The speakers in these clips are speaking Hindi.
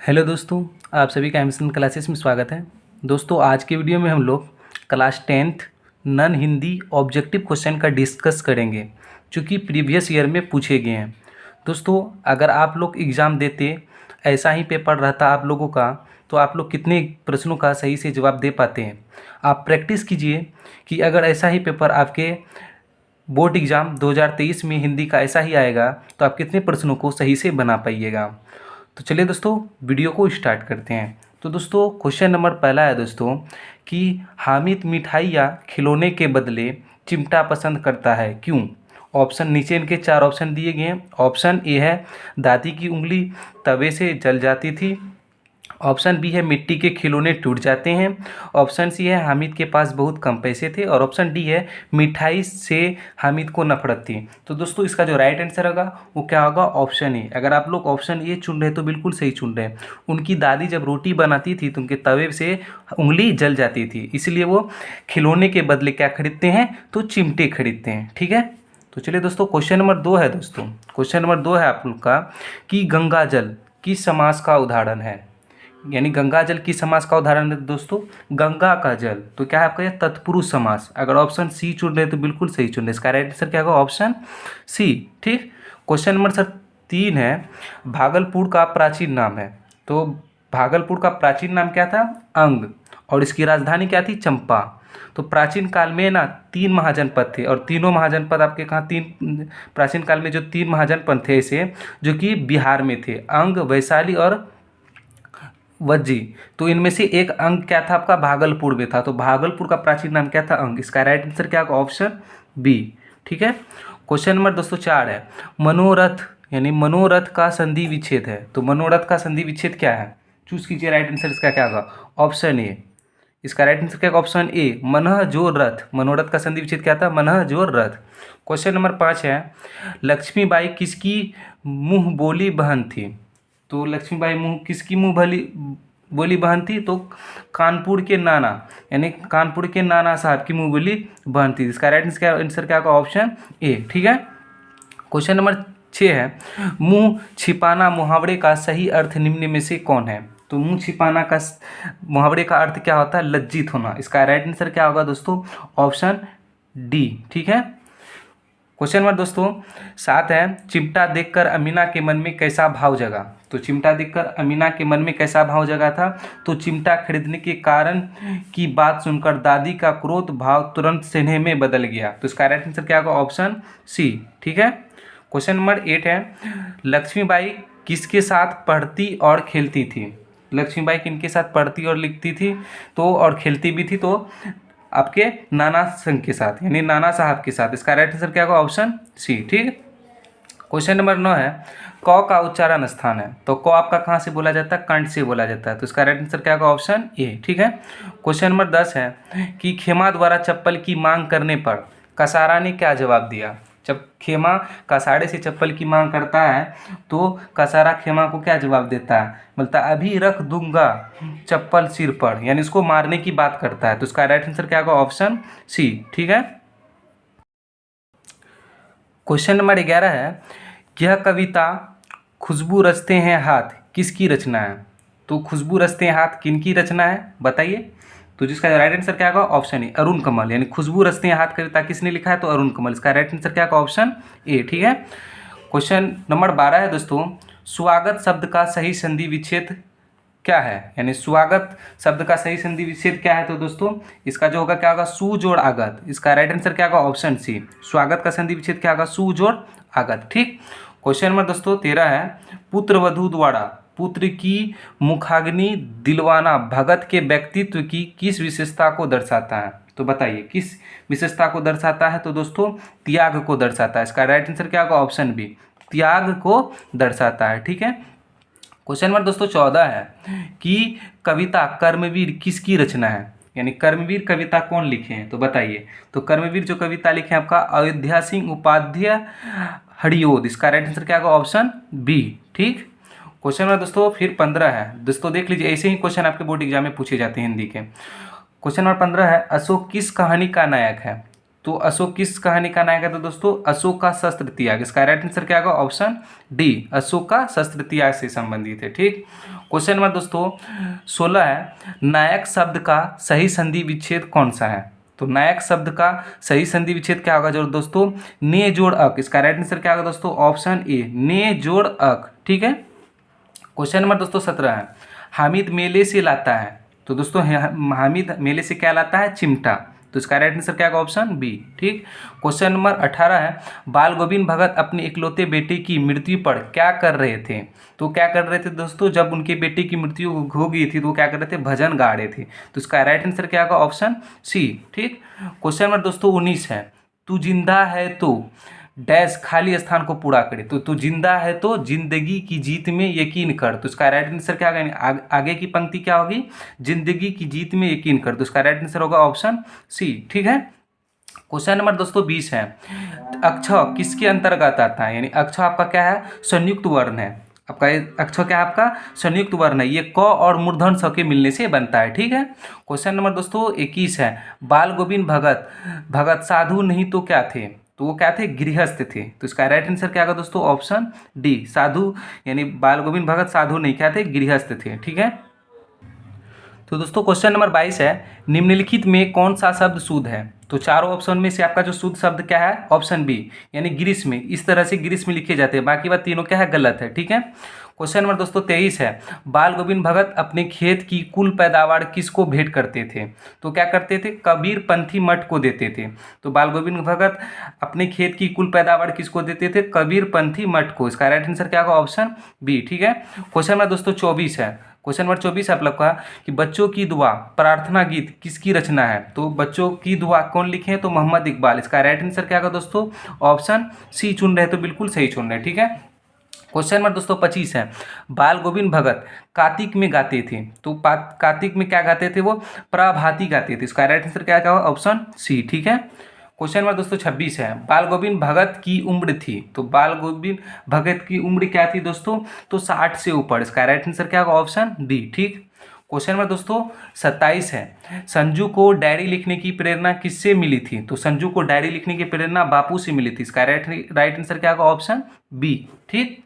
हेलो दोस्तों, आप सभी का एमएसएन क्लासेस में स्वागत है। दोस्तों, आज के वीडियो में हम लोग class 10th non Hindi objective question का डिस्कस करेंगे जो कि प्रीवियस ईयर में पूछे गए हैं। दोस्तों, अगर आप लोग एग्ज़ाम देते, ऐसा ही पेपर रहता आप लोगों का, तो आप लोग कितने प्रश्नों का सही से जवाब दे पाते हैं। आप प्रैक्टिस कीजिए कि अगर ऐसा ही पेपर आपके बोर्ड एग्ज़ाम 2023 में हिंदी का ऐसा ही आएगा तो आप कितने प्रश्नों को सही से बना पाइएगा। तो चलिए दोस्तों, वीडियो को स्टार्ट करते हैं। तो दोस्तों, क्वेश्चन नंबर पहला है दोस्तों कि हामिद मिठाई या खिलौने के बदले चिमटा पसंद करता है, क्यों। ऑप्शन नीचे इनके 4 ऑप्शन दिए गए हैं। ऑप्शन ए है दादी की उंगली तवे से जल जाती थी। ऑप्शन बी है मिट्टी के खिलौने टूट जाते हैं। ऑप्शन सी है हामिद के पास बहुत कम पैसे थे। और ऑप्शन डी है मिठाई से हामिद को नफरत थी। तो दोस्तों, इसका जो राइट आंसर होगा वो क्या होगा, ऑप्शन ए। अगर आप लोग ऑप्शन ए चुन रहे हैं तो बिल्कुल सही चुन रहे हैं। उनकी दादी जब रोटी बनाती थी तो उनके तवे से उंगली जल जाती थी, इसलिए वो खिलौने के बदले क्या खरीदते हैं, तो चिमटे खरीदते हैं। ठीक है, तो चलिए दोस्तों, क्वेश्चन नंबर 2 है दोस्तों। क्वेश्चन नंबर 2 है आप लोग का कि गंगा जल किस समास का उदाहरण है। यानी गंगा जल किस समास का उदाहरण है दोस्तों, गंगा का जल। तो क्या है आपका ये तत्पुरुष समास। अगर ऑप्शन सी चुन रहे तो बिल्कुल सही चुन रहे। इसका राइट आंसर क्या होगा, ऑप्शन सी। ठीक, क्वेश्चन नंबर सर 3 है, भागलपुर का प्राचीन नाम है। तो भागलपुर का प्राचीन नाम क्या था, अंग। और इसकी राजधानी क्या थी, चंपा। तो प्राचीन काल में ना 3 महाजनपद थे, और तीनों महाजनपद आपके कहाँ, प्राचीन काल में जो 3 महाजनपद थे ऐसे, जो कि बिहार में थे, अंग, वैशाली और वज्जी। तो इनमें से एक अंग क्या था आपका, भागलपुर में था। तो भागलपुर का प्राचीन नाम क्या था, अंग। इसका राइट आंसर क्या होगा, ऑप्शन बी। ठीक है, क्वेश्चन नंबर दोस्तों 4 है, मनोरथ यानी मनोरथ का संधि विच्छेद है। तो मनोरथ का संधि विच्छेद क्या है, चूज कीजिए। राइट आंसर इसका क्या होगा, ऑप्शन ए। इसका राइट आंसर क्या होगा, ऑप्शन ए, मनः जो रथ। मनोरथ का संधि विच्छेद क्या था, मनः जो रथ। क्वेश्चन नंबर 5 है, लक्ष्मीबाई किसकी मुंह बोली बहन थी। तो लक्ष्मीबाई किसकी मुंह बोली बहन थी, तो कानपुर के नाना यानी कानपुर के नाना साहब की मुंह बोली बहन थी। इसका राइट आंसर क्या होगा, ऑप्शन ए। ठीक है, क्वेश्चन नंबर 6 है, मुंह छिपाना मुहावरे का सही अर्थ निम्न में से कौन है। तो मुंह छिपाना का मुहावरे का अर्थ क्या होता है, लज्जित होना। इसका राइट आंसर क्या होगा दोस्तों, ऑप्शन डी। ठीक है, क्वेश्चन नंबर दोस्तों 7 है, चिमटा देखकर अमीना के मन में कैसा भाव जगा। तो चिमटा देखकर अमीना के मन में कैसा भाव जगा था, तो चिमटा खरीदने के कारण की बात सुनकर दादी का क्रोध भाव तुरंत स्नेह में बदल गया। तो इसका राइट आंसर क्या होगा, ऑप्शन सी। ठीक है, क्वेश्चन नंबर 8 है, लक्ष्मीबाई किसके साथ पढ़ती और खेलती थी। लक्ष्मीबाई किनके साथ पढ़ती और लिखती थी, तो और खेलती भी थी, तो आपके नाना संघ के साथ यानी नाना साहब के साथ। इसका राइट आंसर क्या होगा, ऑप्शन सी। ठीक, क्वेश्चन नंबर 9 है, क का उच्चारण स्थान है। तो क आपका कहाँ से बोला जाता है, कंठ से बोला जाता है। तो इसका राइट आंसर क्या होगा, ऑप्शन ए। ठीक है, क्वेश्चन नंबर 10 है कि खेमा द्वारा चप्पल की मांग करने पर कसारा ने क्या जवाब दिया। जब खेमा कसारे से चप्पल की मांग करता है तो कसारा खेमा को क्या जवाब देता है, बोलता है अभी रख दूंगा चप्पल सिर पर, यानी इसको मारने की बात करता है। तो इसका राइट आंसर क्या होगा, ऑप्शन सी। ठीक है, क्वेश्चन नंबर 11 है, यह कविता खुशबू रचते हैं हाथ किसकी रचना है। तो खुशबू रचते हैं हाथ किनकी रचना है, बताइए। तो जिसका राइट आंसर क्या होगा, ऑप्शन ए, अरुण कमल। यानी खुशबू रचते हैं हाथ कविता किसने लिखा है, तो अरुण कमल। इसका राइट आंसर क्या होगा, ऑप्शन ए। ठीक है, क्वेश्चन नंबर 12 है दोस्तों, स्वागत शब्द का सही संधि विच्छेद क्या है। यानी स्वागत शब्द का सही संधि विच्छेद क्या है, तो दोस्तों इसका जो होगा क्या होगा, सु जोड़ आगत। इसका राइट आंसर क्या होगा, ऑप्शन सी। स्वागत का संधि विच्छेद क्या होगा, सु जोड़ आगत। ठीक, क्वेश्चन नंबर दोस्तों 13 है, पुत्र वधू द्वारा पुत्र की मुखाग्नि दिलवाना भगत के व्यक्तित्व की किस विशेषता को दर्शाता है। तो बताइए किस विशेषता को दर्शाता है, तो दोस्तों त्याग को दर्शाता है। इसका राइट आंसर क्या होगा, ऑप्शन बी, त्याग को दर्शाता है। ठीक है, क्वेश्चन नंबर दोस्तों 14 है कि कविता कर्मवीर किसकी रचना है। यानी कर्मवीर कविता कौन लिखे हैं, तो बताइए। तो कर्मवीर जो कविता लिखे हैं आपका अयोध्या सिंह उपाध्याय हरिओद। इसका राइट आंसर क्या होगा, ऑप्शन बी। ठीक, क्वेश्चन नंबर दोस्तों फिर 15 है दोस्तों, देख लीजिए ऐसे ही क्वेश्चन आपके बोर्ड एग्जाम में पूछे जाते हैं हिंदी के। क्वेश्चन नंबर 15 है, अशोक किस कहानी का नायक है। तो अशोक किस कहानी का नायक है? तो दोस्तों अशोक का शस्त्र त्याग। इसका राइट आंसर क्या होगा? ऑप्शन डी, अशोक का शस्त्र त्याग से संबंधित है। ठीक, क्वेश्चन नंबर दोस्तों 16 है, नायक शब्द का सही संधि विच्छेद कौन सा है? तो नायक शब्द का सही संधि विच्छेद क्या होगा जो दोस्तों? ने जोड़ अक। इसका राइट आंसर क्या होगा दोस्तों? ऑप्शन ए, ने जोड़ अक। ठीक है, क्वेश्चन नंबर दोस्तों 17 है, हामिद मेले से लाता है। तो दोस्तों हामिद मेले से क्या लाता है? चिमटा। तो इसका राइट आंसर क्या होगा? Option B. ठीक, क्वेश्चन नंबर 18 है, बाल गोविंद भगत अपने इकलौते बेटे की मृत्यु पर क्या कर रहे थे? तो क्या कर रहे थे दोस्तों? जब उनके बेटे की मृत्यु हो गई थी तो वो क्या कर रहे थे? भजन गा रहे थे। तो इसका राइट आंसर क्या होगा? Option C. ठीक, क्वेश्चन नंबर दोस्तों 19 है, तू जिंदा है तो डैश खाली स्थान को पूरा करे। तो तू जिंदा है तो जिंदगी की जीत में यकीन कर। तो इसका राइट आंसर क्या होगा? आगे की पंक्ति क्या होगी? जिंदगी की जीत में यकीन कर। तो इसका राइट आंसर होगा ऑप्शन सी। ठीक है, क्वेश्चन नंबर दोस्तों 20 है, अक्षर किसके अंतर्गत आता है? यानी अक्षर आपका क्या है? संयुक्त वर्ण है। आपका अक्षर क्या है? आपका संयुक्त वर्ण है। ये क और मूर्धन स के मिलने से बनता है। ठीक है, क्वेश्चन नंबर दोस्तों 21 है, बाल गोविंद भगत भगत साधु नहीं तो क्या थे? तो वो क्या थे? गृहस्थ थे। तो इसका राइट आंसर क्या होगा दोस्तों? ऑप्शन डी, साधु। यानी बाल गोविंद भगत साधु नहीं, क्या थे? गृहस्थ थे। ठीक है, तो दोस्तों क्वेश्चन नंबर 22 है, निम्नलिखित में कौन सा शब्द शुद्ध है? तो चारों ऑप्शन में से आपका जो शुद्ध शब्द क्या है? ऑप्शन बी, यानी ग्रीष्म। इस तरह से ग्रीष्म लिखे जाते हैं, बाकी बात तीनों क्या है? गलत है। ठीक है, क्वेश्चन नंबर दोस्तों 23 है, बाल गोविंद भगत अपने खेत की कुल पैदावार किसको भेंट करते थे? तो क्या करते थे? कबीर पंथी मठ को देते थे। तो बाल गोविंद भगत अपने खेत की कुल पैदावार किसको देते थे? कबीर पंथी मठ को। इसका राइट आंसर क्या होगा? Option B. ठीक है, क्वेश्चन नंबर दोस्तों 24 है, क्वेश्चन नंबर 24 आप लोग का कि बच्चों की दुआ प्रार्थना गीत किसकी रचना है? तो बच्चों की दुआ कौन लिखे हैं? तो मोहम्मद इकबाल। इसका राइट आंसर क्या होगा दोस्तों? ऑप्शन सी चुन रहे हैं, तो बिल्कुल सही चुन रहे हैं। ठीक है, क्वेश्चन नंबर दोस्तों 25 है, बाल गोविंद भगत कार्तिक में गाते थे। तो कार्तिक में क्या गाते थे? वो प्रभाती गाते थे। इसका राइट आंसर क्या होगा? Option C. ठीक है, क्वेश्चन नंबर दोस्तों 26 है, बाल गोविंद भगत की उम्र थी। तो बाल गोविंद भगत की उम्र क्या थी दोस्तों? तो 60 से ऊपर। इसका राइट आंसर क्या होगा? Option D. ठीक, क्वेश्चन नंबर दोस्तों 27 है, संजू को डायरी लिखने की प्रेरणा किससे मिली थी? तो संजू को डायरी लिखने की प्रेरणा बापू से मिली थी। इसका राइट आंसर क्या होगा? Option B. ठीक,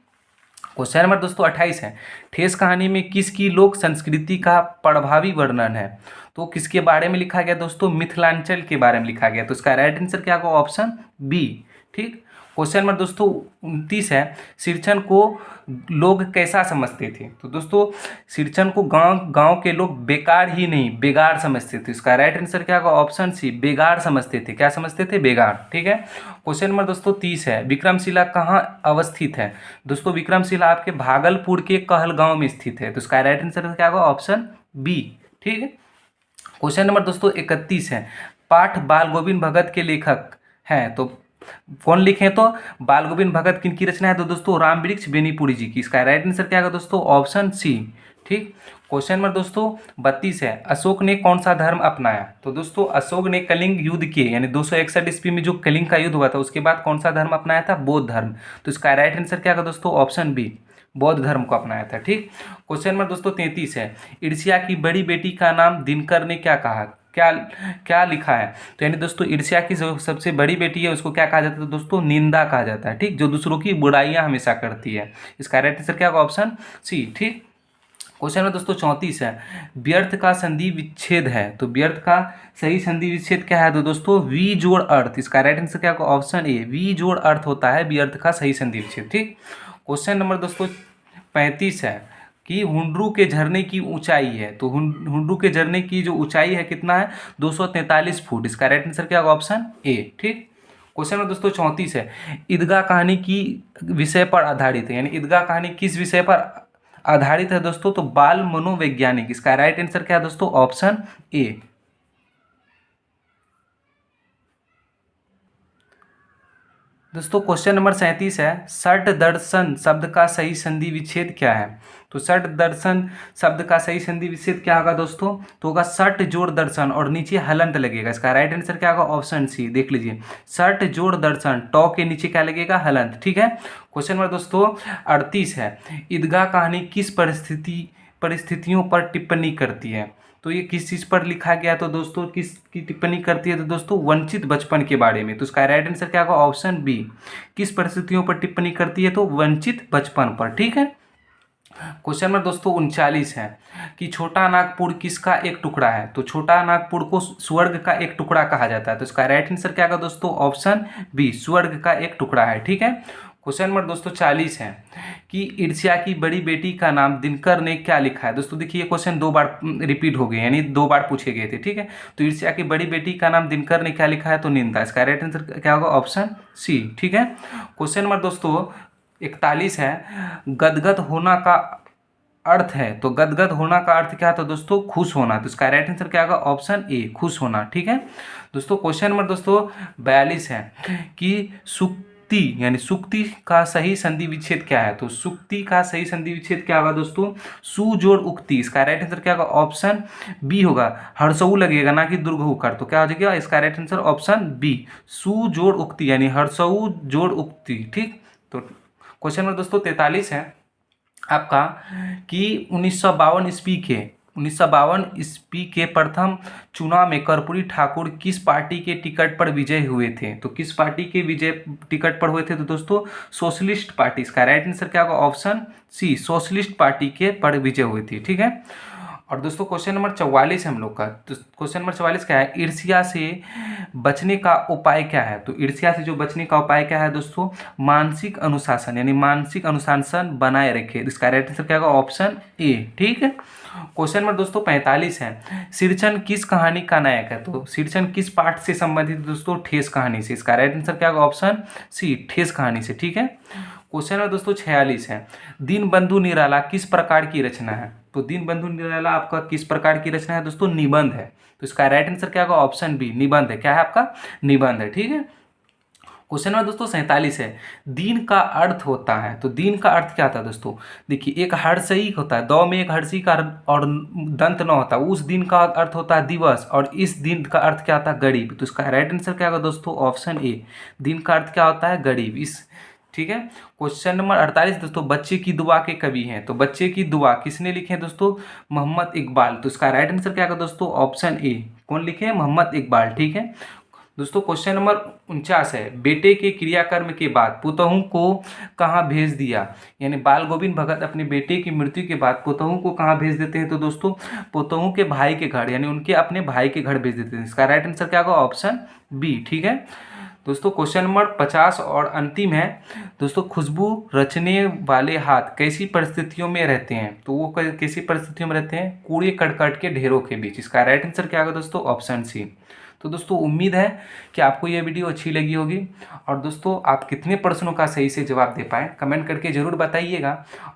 क्वेश्चन नंबर दोस्तों 28 है, ठेस कहानी में किसकी लोक संस्कृति का प्रभावी वर्णन है? तो किसके बारे में लिखा गया दोस्तों? मिथिलांचल के बारे में लिखा गया। तो इसका राइट आंसर क्या होगा? Option B. ठीक, क्वेश्चन नंबर दोस्तों 29 है, सिरछन को लोग कैसा समझते थे? तो दोस्तों सिरछन को गांव के लोग बेकार ही नहीं बेगार समझते थे। इसका राइट आंसर क्या होगा? ऑप्शन सी, बेगार समझते थे। क्या समझते थे? बेगार। ठीक है, क्वेश्चन नंबर दोस्तों 30 है, विक्रमशिला कहाँ अवस्थित है? दोस्तों विक्रमशिला आपके भागलपुर के कहलगांव में स्थित है। तो इसका राइट आंसर क्या होगा? Option B. ठीक है, क्वेश्चन नंबर दोस्तों 31 है, पाठ बाल गोविंद भगत के लेखक हैं। तो कौन लिखे? तो बाल गोविंद भगत किनकी रचना है? तो दोस्तों रामवृक्ष बेनीपुरी जी की। इसका राइट आंसर क्या होगा दोस्तों? Option C. ठीक, क्वेश्चन नंबर दोस्तों 32 है, अशोक ने कौन सा धर्म अपनाया? तो दोस्तों अशोक ने कलिंग युद्ध के यानी 261 ईस्वी में जो कलिंग का युद्ध हुआ था उसके बाद कौन सा धर्म अपनाया था? बौद्ध धर्म। तो इसका राइट आंसर क्या होगा दोस्तों? ऑप्शन बी, बौद्ध धर्म को अपनाया था। ठीक, क्वेश्चन नंबर दोस्तों 33 है, ईर्ष्या की बड़ी बेटी का नाम दिनकर ने क्या कहा? क्या क्या लिखा है? तो यानी दोस्तों ईर्ष्या की जो सबसे बड़ी बेटी है उसको क्या कहा जाता है? दोस्तों निंदा कहा जाता है। ठीक, जो दूसरों की बुराइयां हमेशा करती है। इसका राइट आंसर क्या होगा? Option C. ठीक, क्वेश्चन नंबर दोस्तों 34 है, व्यर्थ का संधि विच्छेद है। तो व्यर्थ का सही संधि विच्छेद क्या है? तो दोस्तों वी जोड़ अर्थ। इसका राइट आंसर क्या होगा? ऑप्शन ए, वी जोड़ अर्थ होता है व्यर्थ का सही संधि विच्छेद। ठीक, क्वेश्चन नंबर दोस्तों 35 है कि हुंड्रू के झरने की ऊंचाई है। तो हुंड्रू के झरने की जो ऊंचाई है कितना है? 243 फुट। इसका राइट आंसर क्या होगा? Option A. ठीक, क्वेश्चन नंबर दोस्तों 34 है, ईदगाह कहानी की विषय पर आधारित है। यानी ईदगाह कहानी किस विषय पर आधारित है दोस्तों? तो बाल मनोवैज्ञानिक। इसका राइट आंसर क्या है दोस्तों? Option A. दोस्तों क्वेश्चन नंबर 37 है, षट दर्शन शब्द का सही संधि विच्छेद क्या है? तो षट दर्शन शब्द का सही संधि विच्छेद क्या होगा दोस्तों? तो होगा षट जोड़ दर्शन और नीचे हलंत लगेगा। इसका राइट आंसर क्या होगा? Option C. देख लीजिए, षट जोड़ दर्शन, टॉ के नीचे क्या लगेगा? हलंत। ठीक है, क्वेश्चन नंबर दोस्तों 38 है, ईदगाह कहानी किस परिस्थितियों पर टिप्पणी करती है? तो ये किस चीज़ पर लिखा गया, तो दोस्तों किसकी टिप्पणी करती है, तो दोस्तों वंचित बचपन के बारे में। तो इसका राइट आंसर क्या होगा, ऑप्शन बी। किस परिस्थितियों पर टिप्पणी करती है, तो वंचित बचपन पर। ठीक है। क्वेश्चन नंबर दोस्तों 39 है कि छोटा नागपुर किसका एक टुकड़ा है। तो छोटा नागपुर को स्वर्ग का एक टुकड़ा कहा जाता है। तो इसका राइट आंसर क्या होगा दोस्तों, ऑप्शन बी, स्वर्ग का एक टुकड़ा है। ठीक है। क्वेश्चन नंबर दोस्तों 40 है कि ईर्ष्या की बड़ी बेटी का नाम दिनकर ने क्या लिखा है। दोस्तों देखिए, ये क्वेश्चन 2 बार रिपीट हो गए, यानी 2 बार पूछे गए थे। ठीक है। तो ईर्ष्या की बड़ी बेटी का नाम दिनकर ने क्या लिखा है, तो निंदा। इसका राइट आंसर क्या होगा, ऑप्शन सी। ठीक है। क्वेश्चन नंबर दोस्तों 41 है, गदगद होना का अर्थ है। तो गदगद होना का अर्थ क्या है, तो दोस्तों खुश होना। तो इसका राइट आंसर क्या होगा, ऑप्शन ए, खुश होना। ठीक है दोस्तों। क्वेश्चन नंबर दोस्तों 42 है कि सुक्ति यानी सुक्ति का सही संधि विच्छेद क्या है। तो सुक्ति का सही संधि विच्छेद क्या होगा दोस्तों, सु जोड़ उक्ति। इसका राइट आंसर क्या होगा, ऑप्शन बी होगा, हर्षऊ लगेगा ना कि दुर्घऊ कर। तो क्या हो जाएगा इसका राइट आंसर, ऑप्शन बी, सु जोड़ उक्ति यानी हर्षऊ जोड़ उक्ति। ठीक। तो क्वेश्चन नंबर दोस्तों 43 है आपका कि 1952 ईस्वी के प्रथम चुनाव में कर्पूरी ठाकुर किस पार्टी के टिकट पर विजय हुए थे। तो किस पार्टी के विजय टिकट पर हुए थे, तो दोस्तों सोशलिस्ट पार्टी। इसका राइट आंसर क्या होगा, ऑप्शन सी, सोशलिस्ट पार्टी के पर विजय हुई थी। ठीक है। और दोस्तों क्वेश्चन नंबर 44 है हम लोग का। तो क्वेश्चन नंबर 44 क्या है, ईर्ष्या से बचने का उपाय क्या है। तो ईर्ष्या से जो बचने का उपाय क्या है दोस्तों, मानसिक अनुशासन यानी मानसिक अनुशासन बनाए रखे। इसका राइट आंसर क्या होगा, ऑप्शन ए। ठीक है। क्वेश्चन नंबर दोस्तों 45 है, सिरचन किस कहानी का नायक है। तो सिरचन किस पाठ से संबंधित दोस्तों, ठेस कहानी से। इसका राइट आंसर क्या होगा, ऑप्शन सी, ठेस कहानी से। ठीक है। क्वेश्चन नंबर दोस्तों 46 है, दीनबंधु निराला किस प्रकार की रचना है। तो दीनबंधु निराला आपका किस प्रकार की रचना है दोस्तों, निबंध है। तो इसका राइट आंसर क्या होगा, ऑप्शन बी, निबंध है। क्या है आपका, निबंध है। ठीक है। क्वेश्चन नंबर दोस्तों 47 है, दीन का अर्थ होता है। तो दीन का अर्थ क्या होता है दोस्तों, देखिए एक हर्षई होता है, दौ में एक हर्षई का और दंत न होता, उस दिन का अर्थ होता है दिवस, और इस दिन का अर्थ क्या होता है, गरीब। तो इसका राइट आंसर क्या होगा दोस्तों, ऑप्शन ए, दिन का अर्थ क्या होता है, गरीब। इस ठीक है। क्वेश्चन नंबर 48 दोस्तों, बच्चे की दुआ के कवि हैं। तो बच्चे की दुआ किसने लिखे हैं दोस्तों, मोहम्मद इकबाल। तो इसका राइट आंसर क्या होगा दोस्तों, ऑप्शन ए, कौन लिखे हैं, मोहम्मद इकबाल। ठीक है दोस्तों। क्वेश्चन नंबर 49 है, बेटे के क्रियाकर्म के बाद पुतहु को कहाँ भेज दिया। यानी बाल गोविंद भगत अपने बेटे की मृत्यु के बाद पुतहु को कहाँ भेज देते हैं, तो दोस्तों पुतहु के भाई के घर, यानी उनके अपने भाई के घर भेज देते हैं। इसका राइट आंसर क्या होगा, ऑप्शन बी। ठीक है दोस्तों। क्वेश्चन नंबर 50 और अंतिम है दोस्तों, खुशबू रचने वाले हाथ कैसी परिस्थितियों में रहते हैं। तो वो कैसी परिस्थितियों में रहते हैं, कूड़े करकट के ढेरों के बीच। इसका राइट आंसर क्या होगा दोस्तों, ऑप्शन सी। तो दोस्तों उम्मीद है कि आपको यह वीडियो अच्छी लगी होगी। और दोस्तों आप कितने प्रश्नों का सही से जवाब दे पाए कमेंट करके ज़रूर बताइएगा।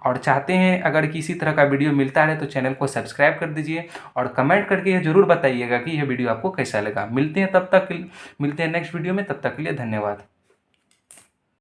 और चाहते हैं अगर किसी तरह का वीडियो मिलता है तो चैनल को सब्सक्राइब कर दीजिए, और कमेंट करके यह ज़रूर बताइएगा कि यह वीडियो आपको कैसा लगा। मिलते हैं नेक्स्ट वीडियो में, तब तक के लिए धन्यवाद।